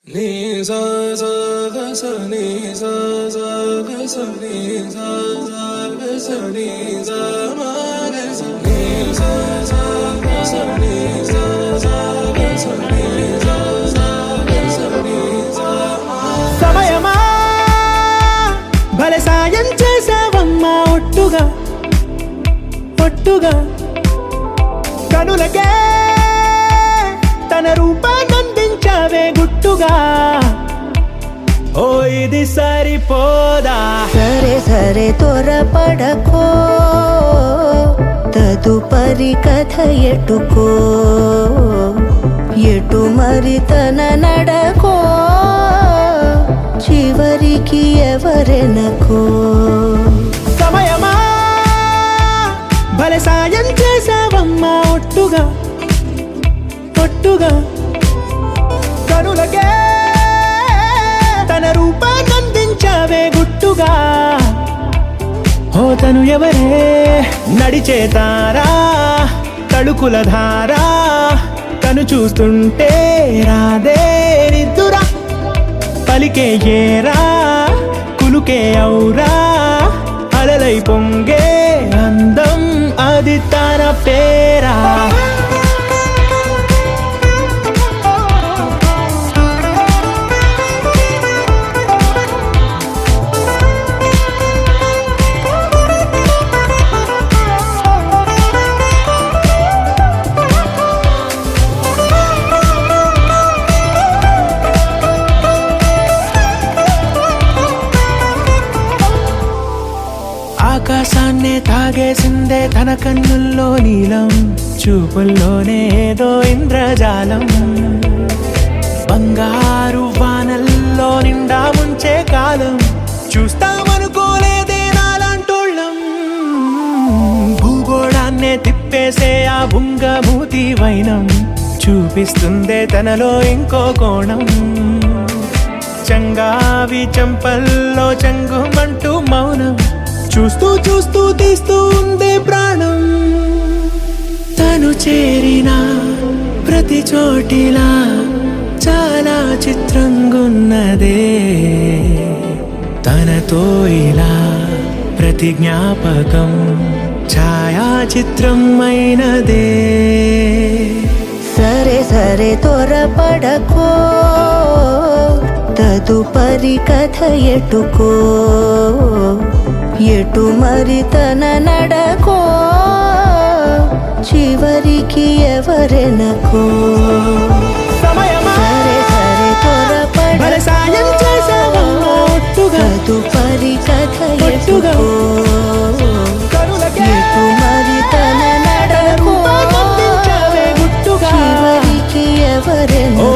నీ సా సా గ స నీ సా సా గ స నీ సా సా గ స నీ సా మా గ స నీ సా సా గ స నీ సా సా గ స నీ సా సా గ స నీ సా మా సమయమా భలే సాయం చేసావమ్మా ఒట్టుగా ఒట్టుగా కనులకే తన రూపాన్నందించావే గుట్టుగా ఓ ఇది సరిపోదా సరే సరే త్వరపడకో తదుపరి కథ ఎటుకో ఎటు మరి తన నడకో చివరికి ఎవరెనకో సమయమా భలే సాయం చేసావమ్మా ఒట్టుగా ఒట్టుగా కనులకే తన రూపాన్నందించావే గుట్టుగా ఓ తను ఎవరే నడిచే తారా తళుకుల ధారా తను చూస్తుంటే రాదే నిద్దురా పలికే ఏరా కులుకే ఔరా అలలై పొంగే అందం అది తన పేరా ఆకాశాన్నే తాగేసిందే తన కన్నుల్లో నీలం చూపుల్లోనే ఏదో ఇంద్రజాలం బంగారు వానల్లో నిండా ముంచే కాలం చూస్తామనుకోలేదే నాలాంటోళ్ళం భూగోళాన్నే తిప్పేసే ఆ బుంగమూతి వైనం చూపిస్తుందే తనలో ఇంకో కోణం చంగావి చంపల్లో చంగుమంటూ మౌనం చూస్తూ చూస్తూ తీస్తూ ఉందే ప్రాణం తను చేరిన ప్రతి చోటిలా చాలా చిత్రంగున్నదే తనతో ఇలా ప్రతి జ్ఞాపకం ఛాయాచిత్రం అయినదే సరే సరే త్వరపడకో తదుపరి కథ ఎటుకో ఎటు మరి తన నడకో చివరికి ఎవరెనకో సమయమా సరే సరే భలే సాయం చేసావమ్మా ఒట్టుగా తదుపరి కథ ఒట్టుగా ఎటుకో కనులకే ఎటు మరి తన నడకో రూపాన్నందించావే గుట్టుగా చివరికి ఎవరెనకో